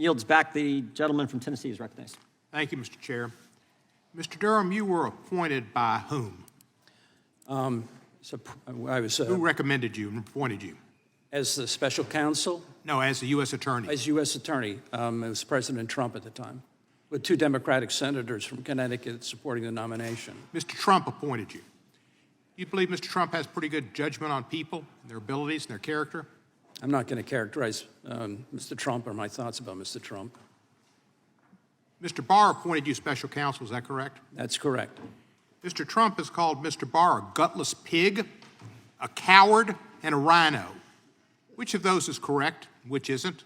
Yields back. The gentleman from Tennessee is recognized. Thank you, Mr. Chair. Mr. Durham, you were appointed by whom? Who recommended you and appointed you? As the special counsel? No, as the U.S. Attorney. As U.S. Attorney. It was President Trump at the time, with 2 Democratic senators from Connecticut supporting the nomination. Mr. Trump appointed you. Do you believe Mr. Trump has pretty good judgment on people, their abilities, and their character? I'm not going to characterize Mr. Trump or my thoughts about Mr. Trump. Mr. Barr appointed you special counsel, is that correct? That's correct. Mr. Trump has called Mr. Barr a gutless pig, a coward, and a rhino. Which of those is correct, which isn't?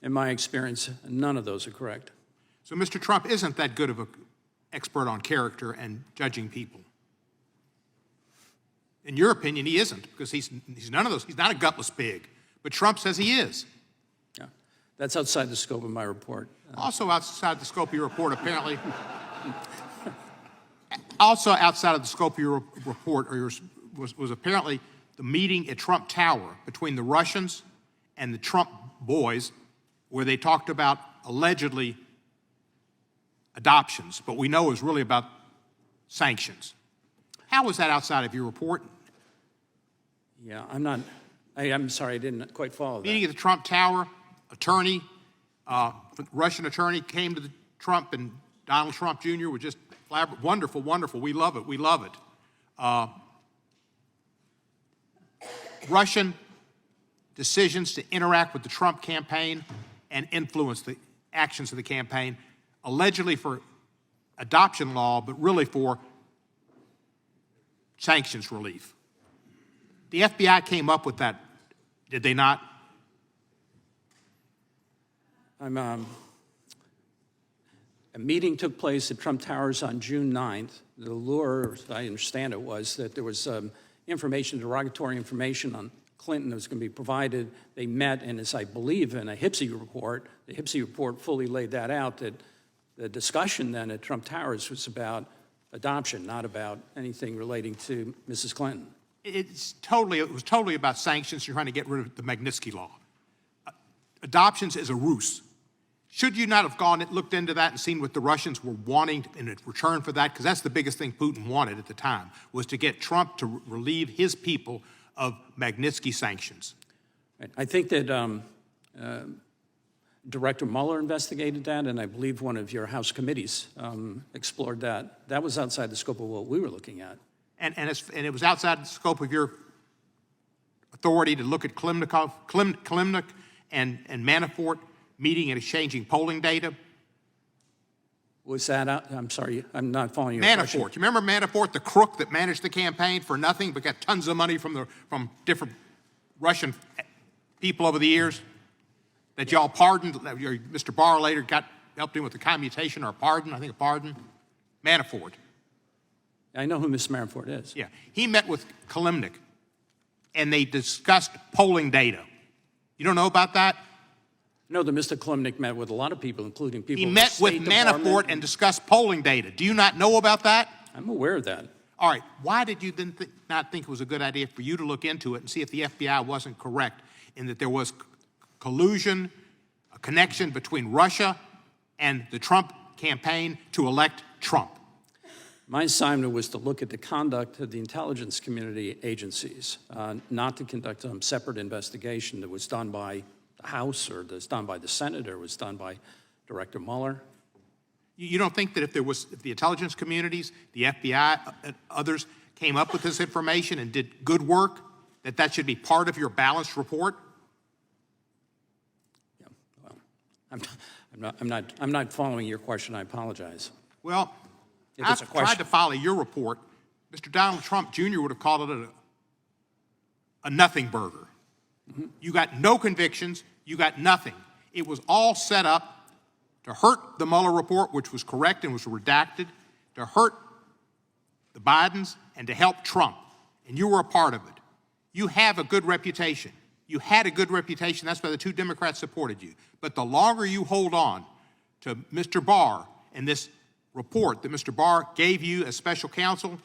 In my experience, none of those are correct. So Mr. Trump isn't that good of an expert on character and judging people. In your opinion, he isn't, because he's none of those. He's not a gutless pig, but Trump says he is. Yeah, that's outside the scope of my report. Also outside the scope of your report, apparently. Also outside of the scope of your report was apparently the meeting at Trump Tower between the Russians and the Trump boys, where they talked about allegedly adoptions, but we know it was really about sanctions. How was that outside of your report? Yeah, I'm sorry, I didn't quite follow that. Meeting at the Trump Tower, Russian attorney came to Trump, and Donald Trump Jr. was just wonderful, wonderful. We love it. We love it. Russian decisions to interact with the Trump campaign and influence the actions of the campaign, allegedly for adoption law, but really for sanctions relief. The FBI came up with that, did they not? A meeting took place at Trump Towers on June 9th. The lure, as I understand it, was that there was derogatory information on Clinton that was going to be provided. They met, and as I believe in a HPSI report, the HPSI report fully laid that out, that the discussion then at Trump Towers was about adoption, not about anything relating to Mrs. Clinton. It was totally about sanctions. You're trying to get rid of the Magnitsky Law. Adoptions is a ruse. Should you not have looked into that and seen what the Russians were wanting in return for that? Because that's the biggest thing Putin wanted at the time, was to get Trump to relieve his people of Magnitsky sanctions. I think that Director Mueller investigated that, and I believe one of your House committees explored that. That was outside the scope of what we were looking at. And it was outside the scope of your authority to look at Klimnik and Manafort meeting and exchanging polling data? Was that out? I'm sorry, I'm not following your question. Manafort. You remember Manafort, the crook that managed the campaign for nothing but got tons of money from different Russian people over the years? That y'all pardoned, Mr. Barr later helped him with the commutation or a pardon, I think a pardon. Manafort. I know who Ms. Manafort is. Yeah. He met with Klimnik, and they discussed polling data. You don't know about that? No, that Mr. Klimnik met with a lot of people, including people He in met the with State Manafort Department. and discussed polling data. Do you not know about that? I'm aware of that. All right. Why did you then not think it was a good idea for you to look into it and see if the FBI wasn't correct in that there was collusion, a connection between Russia and the Trump campaign to elect Trump? My assignment was to look at the conduct of the intelligence community agencies, not to conduct some separate investigation that was done by the House or that's done by the Senate or was done by Director Mueller. You don't think that if the intelligence communities, the FBI, and others came up with this information and did good work, that should be part of your balanced report? Yeah, well, I'm not following your question. I apologize. Well, I tried to follow your report. Mr. Donald Trump Jr. would have called it a nothing burger. Mm-hmm. You got no convictions. You got nothing. It was all set up to hurt the Mueller report, which was correct and was redacted, to hurt the Bidens, and to help Trump. And you were a part of it. You have a good reputation. You had a good reputation. That's why the 2 Democrats supported you. But the longer you hold on to Mr. Barr and this report that Mr. Barr gave you as special counsel,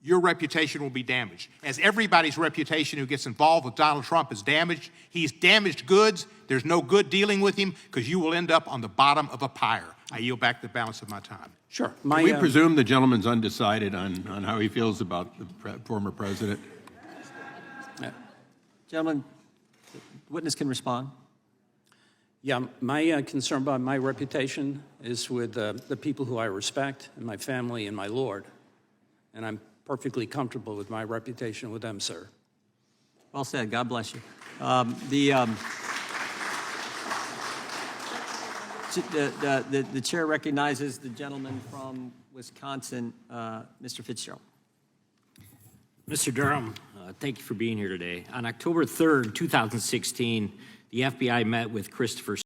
your reputation will be damaged. As everybody's reputation who gets involved with Donald Trump is damaged, he's damaged goods, There's no good dealing with him because you will end up on the bottom of a pyre. I yield back the balance of my time. Sure. Can we presume the gentleman's undecided on how he feels about the former president? Gentlemen, the witness can respond. Yeah, my concern about my reputation is with the people who I respect, and my family and my Lord. And I'm perfectly comfortable with my reputation with them, sir. Well said. God bless you. The chair recognizes the gentleman from Wisconsin, Mr. Fitzgerald. Mr. Durham, thank you for being here today. On October 3rd, 2016, the FBI met with Christopher